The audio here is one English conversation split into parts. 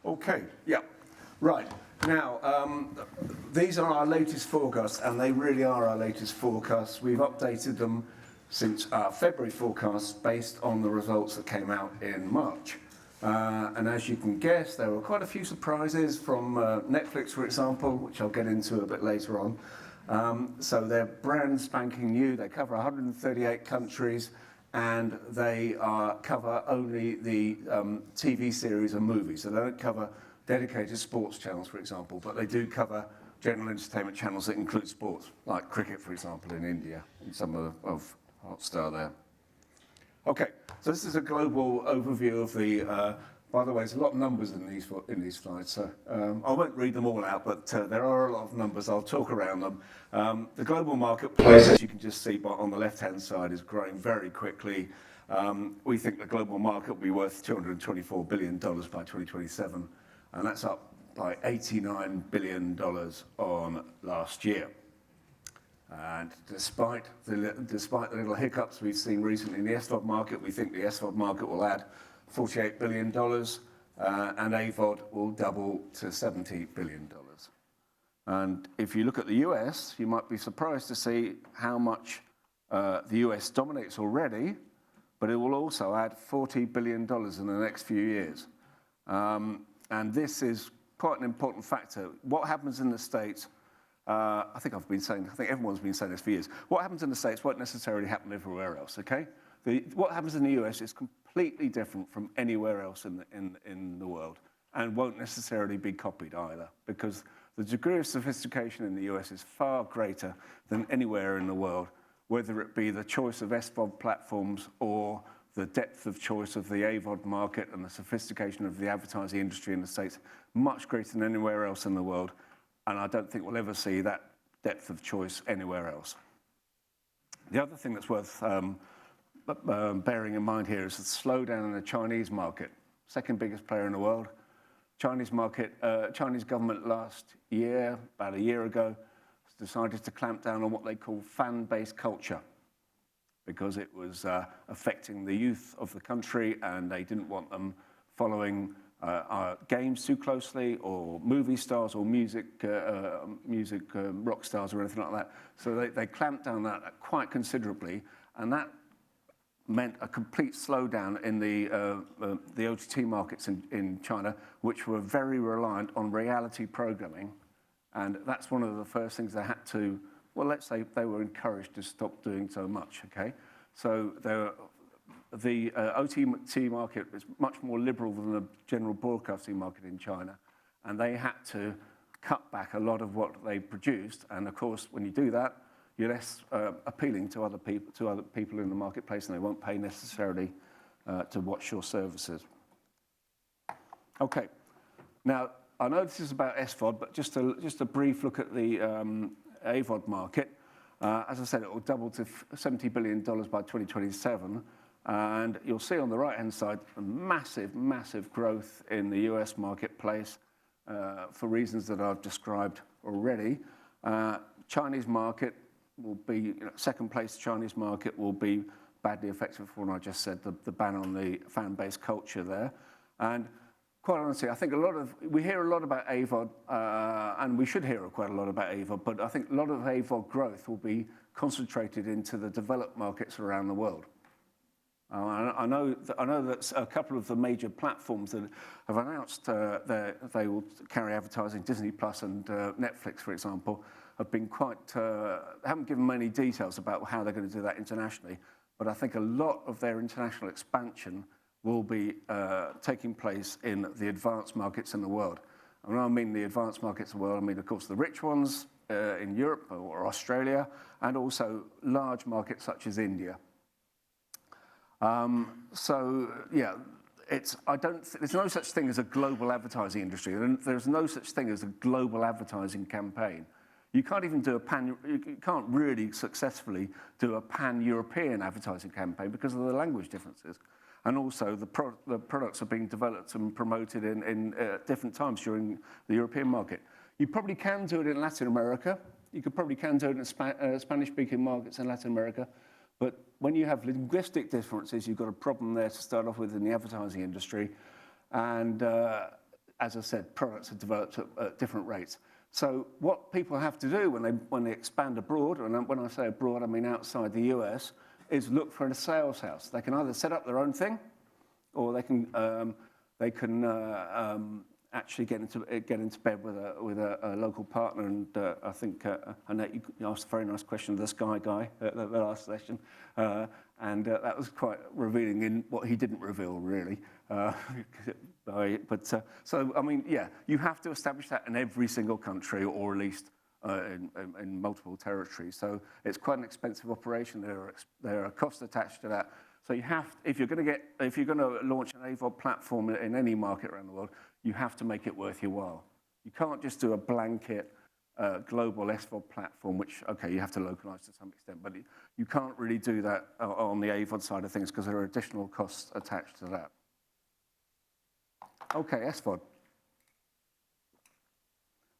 Okay, yeah, right. Now, these are our latest forecasts, and they really are our latest forecasts. We've updated them since our February forecasts based on the results that came out in March. And as you can guess, there were quite a few surprises from Netflix, for example, which I'll get into a bit later on. So they're brand spanking new. They cover 138 countries, and they cover only the TV series and movies. So they don't cover dedicated sports channels, for example, but they do cover general entertainment channels that include sports, like cricket, for example, in India, and some of Hotstar there. Okay, so this is a global overview of the, by the way, there's a lot of numbers in these slides, so I won't read them all out, but there are a lot of numbers. I'll talk around them. The global marketplace, as you can just see on the left-hand side, is growing very quickly. We think the global market will be worth $224 billion by 2027, and that's up by $89 billion on last year. And despite the little hiccups we've seen recently in the SVOD market, we think the SVOD market will add $48 billion, and AVOD will double to $70 billion. And if you look at the US, you might be surprised to see how much the US dominates already, but it will also add $40 billion in the next few years. And this is quite an important factor. What happens in the States, I think everyone's been saying this for years. What happens in the States won't necessarily happen everywhere else, okay? What happens in the US is completely different from anywhere else in the world, and won't necessarily be copied either, because the degree of sophistication in the US is far greater than anywhere in the world, whether it be the choice of SVOD platforms or the depth of choice of the AVOD market and the sophistication of the advertising industry in the States, much greater than anywhere else in the world. And I don't think we'll ever see that depth of choice anywhere else. The other thing that's worth bearing in mind here is the slowdown in the Chinese market, second biggest player in the world. Chinese government last year, about a year ago, decided to clamp down on what they call fan-based culture, because it was affecting the youth of the country, and they didn't want them following games too closely, or movie stars, or music rock stars, or anything like that. So they clamped down on that quite considerably, and that meant a complete slowdown in the OTT markets in China, which were very reliant on reality programming, and that's one of the first things they had to, well, let's say they were encouraged to stop doing so much, okay? So the OTT market is much more liberal than the general broadcasting market in China, and they had to cut back a lot of what they produced. And of course, when you do that, you're less appealing to other people in the marketplace, and they won't pay necessarily to watch your services. Okay, now I know this is about SVOD, but just a brief look at the AVOD market. As I said, it will double to $70 billion by 2027. And you'll see on the right-hand side a massive, massive growth in the US marketplace for reasons that I've described already. Chinese market will be, second place Chinese market will be badly affected from what I just said, the ban on the fan-based culture there. And quite honestly, I think we hear a lot about AVOD, and we should hear quite a lot about AVOD, but I think a lot of AVOD growth will be concentrated into the developed markets around the world. I know that a couple of the major platforms that have announced they will carry advertising, Disney Plus and Netflix, for example, have been haven't given many details about how they're going to do that internationally, but I think a lot of their international expansion will be taking place in the advanced markets in the world. And when I mean the advanced markets in the world, I mean, of course, the rich ones in Europe or Australia, and also large markets such as India. So yeah, there's no such thing as a global advertising industry. There's no such thing as a global advertising campaign. You can't even do you can't really successfully do a pan-European advertising campaign because of the language differences. And also the products are being developed and promoted in different times during the European market. You probably can do it in Latin America. You probably can do it in Spanish-speaking markets in Latin America. But when you have linguistic differences, you've got a problem there to start off with in the advertising industry. And as I said, products are developed at different rates. So what people have to do when they expand abroad, and when I say abroad, I mean outside the US, is look for a sales house. They can either set up their own thing, or they can actually get into bed with a local partner. And I think Annette, you asked a very nice question of the Sky guy at the last session, and that was quite revealing in what he didn't reveal really. So I mean, yeah, you have to establish that in every single country, or at least in multiple territories. So it's quite an expensive operation. There are costs attached to that. So you have, if you're going to launch an AVOD platform in any market around the world, you have to make it worth your while. You can't just do a blanket global SVOD platform, which, okay, you have to localize to some extent, but you can't really do that on the AVOD side of things because there are additional costs attached to that. Okay, SVOD.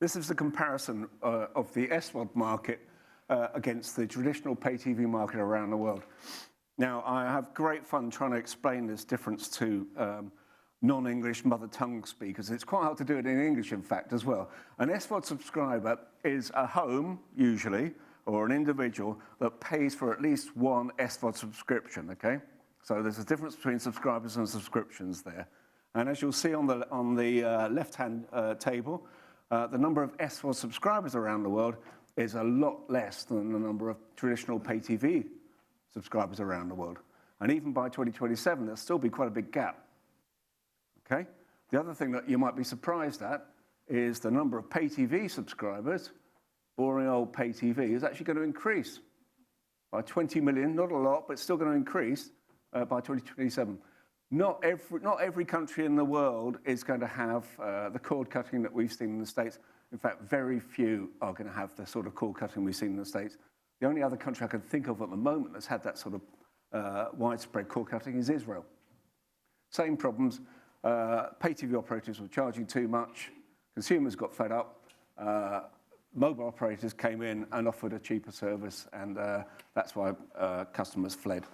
This is the comparison of the SVOD market against the traditional pay TV market around the world. Now, I have great fun trying to explain this difference to non-English mother tongue speakers. It's quite hard to do it in English, in fact, as well. An SVOD subscriber is a home, usually, or an individual that pays for at least one SVOD subscription, okay? So there's a difference between subscribers and subscriptions there. And as you'll see on the left-hand table, the number of SVOD subscribers around the world is a lot less than the number of traditional pay TV subscribers around the world. And even by 2027, there'll still be quite a big gap. Okay? The other thing that you might be surprised at is the number of pay TV subscribers, boring old pay TV, is actually going to increase by 20 million, not a lot, but still going to increase by 2027. Not every country in the world is going to have the cord cutting that we've seen in the States. In fact, very few are going to have the sort of cord cutting we've seen in the States. The only other country I can think of at the moment that's had that sort of widespread cord cutting is Israel. Same problems. Pay TV operators were charging too much. Consumers got fed up. Mobile operators came in and offered a cheaper service, and that's why customers fled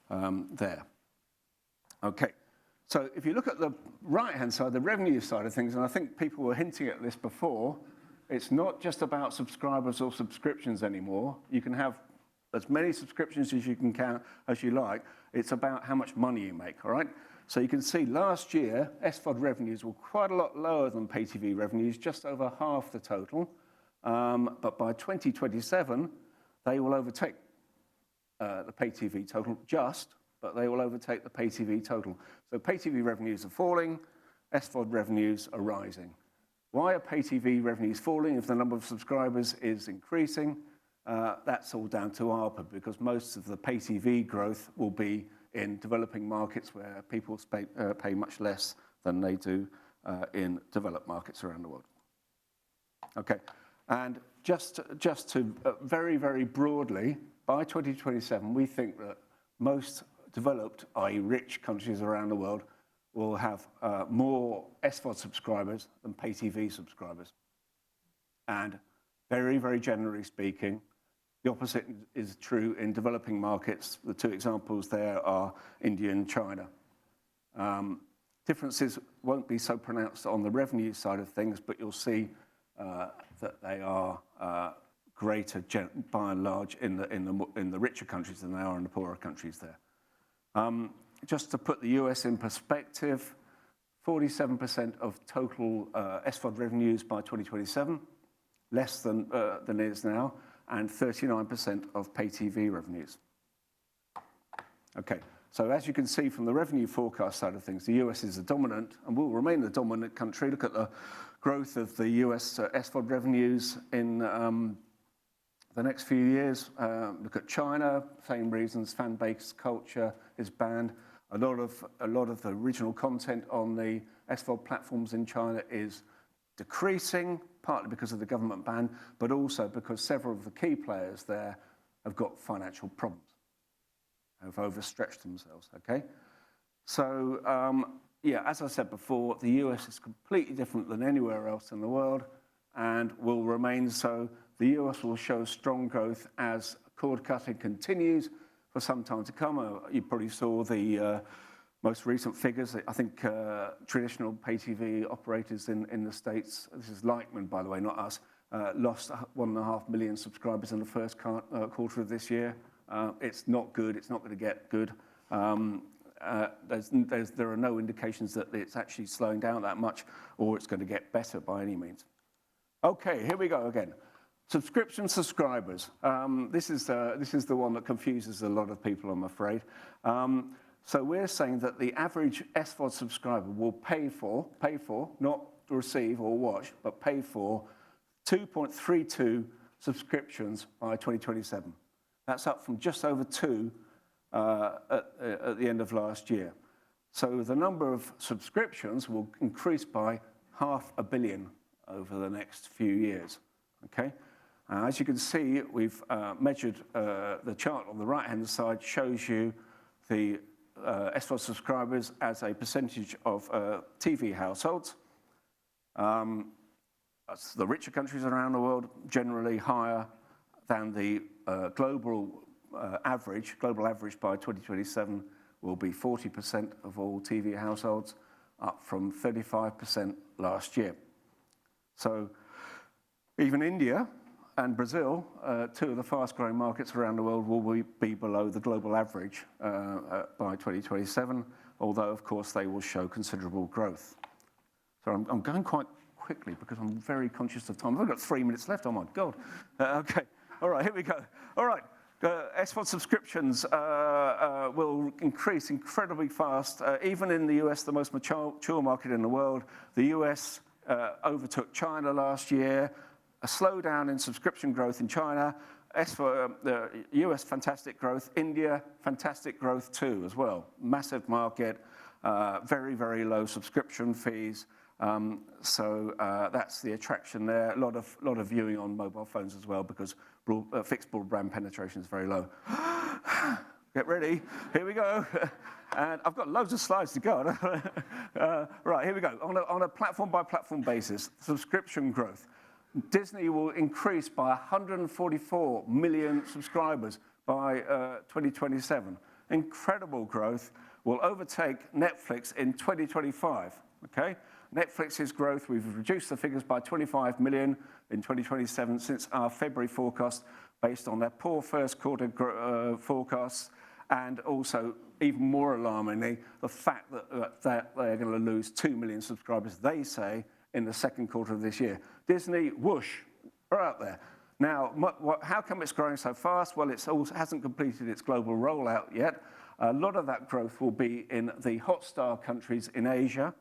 there. Okay, so if you look at the right-hand side, the revenue side of things, and I think people were hinting at this before, it's not just about subscribers or subscriptions anymore. You can have as many subscriptions as you can count as you like. It's about how much money you make, all right? So you can see last year, SVOD revenues were quite a lot lower than pay TV revenues, just over half the total. But by 2027, they will overtake the pay TV total but they will overtake the pay TV total. So pay TV revenues are falling, SVOD revenues are rising. Why are pay TV revenues falling if the number of subscribers is increasing? That's all down to ARPA, because most of the pay TV growth will be in developing markets where people pay much less than they do in developed markets around the world. Okay, and just to very, very broadly, by 2027, we think that most developed, i.e. rich countries around the world will have more SVOD subscribers than pay TV subscribers. And very, very generally speaking, the opposite is true in developing markets. The two examples there are India and China. Differences won't be so pronounced on the revenue side of things, but you'll see that they are greater by and large in the richer countries than they are in the poorer countries there. Just to put the US in perspective, 47% of total SVOD revenues by 2027, less than it is now, and 39% of pay TV revenues. Okay, so as you can see from the revenue forecast side of things, the US is the dominant and will remain the dominant country. Look at the growth of the US SVOD revenues in the next few years. Look at China, same reasons, fan-based culture is banned. A lot of the original content on the SVOD platforms in China is decreasing, partly because of the government ban, but also because several of the key players there have got financial problems, have overstretched themselves, okay? So, yeah, as I said before, the US is completely different than anywhere else in the world and will remain so. The US will show strong growth as cord cutting continues for some time to come. You probably saw the most recent figures, I think traditional pay TV operators in the States, this is Lightman, by the way, not us, lost 1.5 million subscribers in the first quarter of this year. It's not good. It's not going to get good. There are no indications that it's actually slowing down that much or it's going to get better by any means. Okay, here we go again. Subscription subscribers. This is the one that confuses a lot of people, I'm afraid. So we're saying that the average SVOD subscriber will pay for, not receive or watch, but pay for 2.32 subscriptions by 2027. That's up from just over 2 at the end of last year. So the number of subscriptions will increase by 500 million over the next few years. Okay. As you can see, we've measured the chart on the right-hand side shows you the SVOD subscribers as a percentage of TV households. That's the richer countries around the world, generally higher than the global average. Global average by 2027 will be 40% of all TV households, up from 35% last year. So even India and Brazil, two of the fast-growing markets around the world, will be below the global average by 2027, although, of course, they will show considerable growth. So I'm going quite quickly because I'm very conscious of time. I've got 3 minutes left, oh my God. Okay, all right, here we go. All right, SVOD subscriptions will increase incredibly fast. Even in the US, the most mature market in the world, the US overtook China last year. A slowdown in subscription growth in China. As for the US, fantastic growth. India, fantastic growth too as well. Massive market, very, very low subscription fees. So that's the attraction there. A lot of viewing on mobile phones as well because fixed broadband penetration is very low. Get ready, here we go. And I've got loads of slides to go. Right, here we go. On a platform-by-platform basis, subscription growth. Disney will increase by 144 million subscribers by 2027. Incredible growth. Will overtake Netflix in 2025, okay? Netflix's growth, we've reduced the figures by 25 million in 2027 since our February forecast based on their poor first quarter forecasts, and also, even more alarmingly, the fact that they're going to lose 2 million subscribers, they say, in the second quarter of this year. Disney, whoosh, right out there. Now, how come it's growing so fast? Well, it hasn't completed its global rollout yet. A lot of that growth will be in the Hotstar countries in Asia,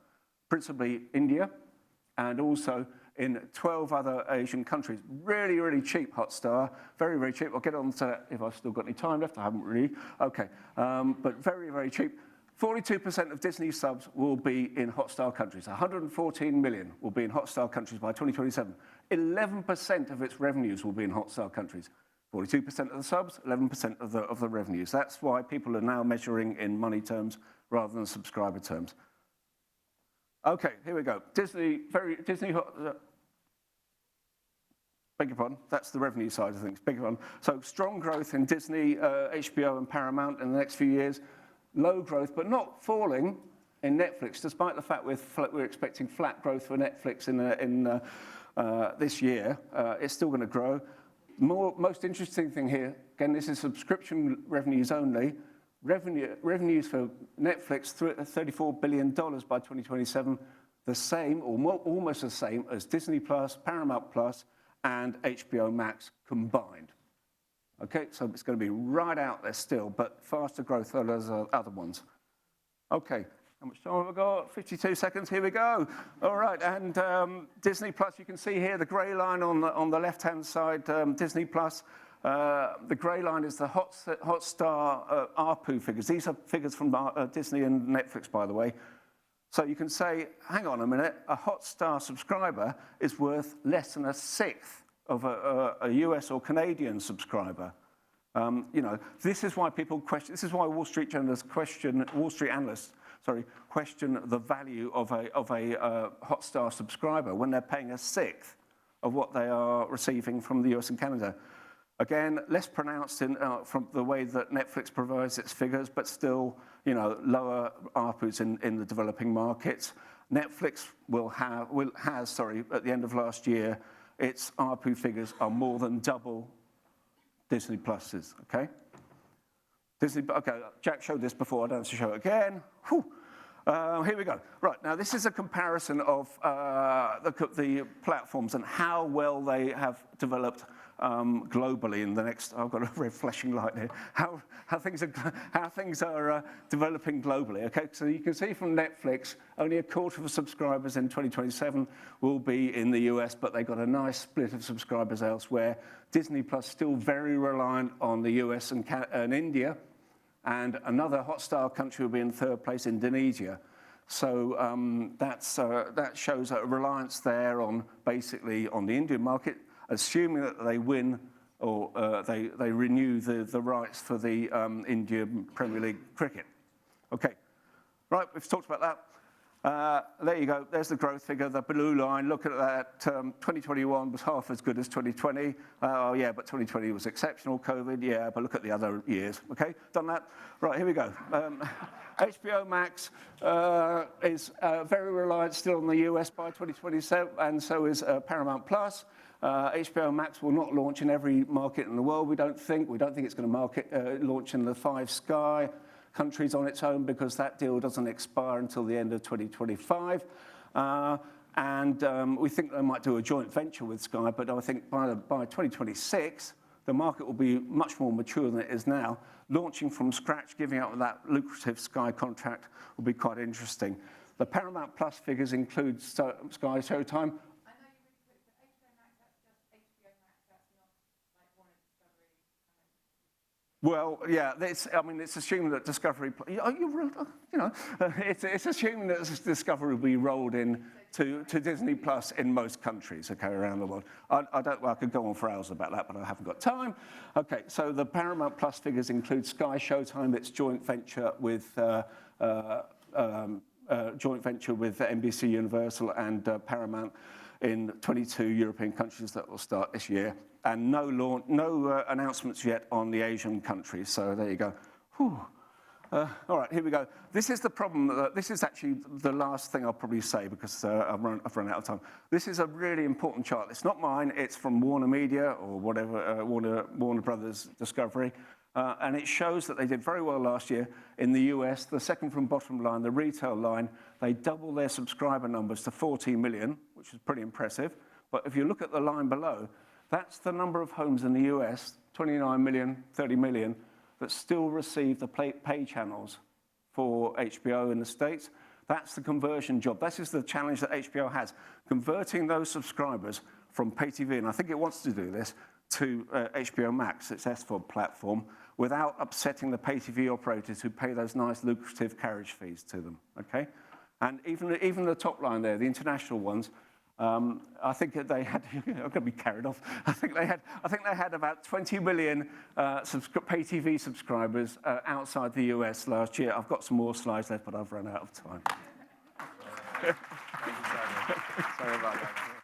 principally India, and also in 12 other Asian countries. Really, really cheap Hotstar, very, very cheap. I'll get on to that if I've still got any time left. I haven't really. Okay, but very, very cheap. 42% of Disney subs will be in Hotstar countries. 114 million will be in Hotstar countries by 2027. 11% of its revenues will be in Hotstar countries. 42% of the subs, 11% of the revenues. That's why people are now measuring in money terms rather than subscriber terms. Okay, here we go. Beg your pardon, that's the revenue side of things, beg your pardon. So strong growth in Disney, HBO and Paramount in the next few years. Low growth, but not falling in Netflix, despite the fact we're expecting flat growth for Netflix in this year. It's still going to grow. Most interesting thing here, again, this is subscription revenues only. Revenues for Netflix, $34 billion by 2027, the same, or almost the same as Disney Plus, Paramount Plus, and HBO Max combined. Okay, so it's going to be right out there still, but faster growth than those other ones. Okay, how much time have I got? 52 seconds, here we go. All right, and Disney Plus, you can see here the grey line on the left-hand side, Disney Plus. The grey line is the Hotstar ARPU figures. These are figures from Disney and Netflix, by the way. So you can say, hang on a minute, a Hotstar subscriber is worth less than a sixth of a US or Canadian subscriber. This is why people question. This is why Wall Street analysts question the value of a Hotstar subscriber when they're paying a sixth of what they are receiving from the US and Canada. Again, less pronounced from the way that Netflix provides its figures, but still, lower ARPUs in the developing markets. Netflix has, at the end of last year, its ARPU figures are more than double Disney Plus's, okay? Okay, Jack showed this before, I don't have to show it again. Whew. Here we go. Right, now this is a comparison of the platforms and how well they have developed globally in the next, I've got a red flashing light here, how things are developing globally. Okay, so you can see from Netflix, only a quarter of subscribers in 2027 will be in the US, but they got a nice split of subscribers elsewhere. Disney Plus still very reliant on the US and India, and another hostile country will be in third place, Indonesia. So that shows a reliance there on basically on the Indian market, assuming that they win or they renew the rights for the Indian Premier League cricket. Okay, right, we've talked about that. There you go, there's the growth figure, the blue line. Look at that, 2021 was half as good as 2020. Oh yeah, but 2020 was exceptional, COVID, yeah, but look at the other years. Okay, done that? Right, here we go. HBO Max is very reliant still on the US by 2027, and so is Paramount Plus. HBO Max will not launch in every market in the world, we don't think. We don't think it's going to launch in the 5 Sky countries on its own because that deal doesn't expire until the end of 2025. We think they might do a joint venture with Sky, but I think by 2026, the market will be much more mature than it is now. Launching from scratch, giving up that lucrative Sky contract will be quite interesting. The Paramount Plus figures include Sky Showtime. Well, yeah, it's assuming that Discovery, it's assuming that Discovery will be rolled in to Disney Plus in most countries, okay, around the world. I could go on for hours about that, but I haven't got time. Okay, so the Paramount Plus figures include Sky Showtime, its joint venture with NBC Universal and Paramount in 22 European countries that will start this year. And no announcements yet on the Asian countries. So there you go. Whew. All right, here we go. This is the problem. This is actually the last thing I'll probably say because I've run out of time. This is a really important chart. It's not mine. It's from Warner Media or whatever, Warner Brothers Discovery. And it shows that they did very well last year. In the US, the second from bottom line, the retail line, they doubled their subscriber numbers to 14 million, which is pretty impressive. But if you look at the line below, that's the number of homes in the US, 29 million, 30 million, that still receive the pay channels for HBO in the States. That's the conversion job. This is the challenge that HBO has, converting those subscribers from pay TV, and I think it wants to do this, to HBO Max, its SVOD platform, without upsetting the pay TV operators who pay those nice lucrative carriage fees to them, okay? And even the top line there, the international ones, I think they had, I'm going to be carried off. I think they had about 20 million pay TV subscribers outside the US last year. I've got some more slides left, but I've run out of time. Sorry about that.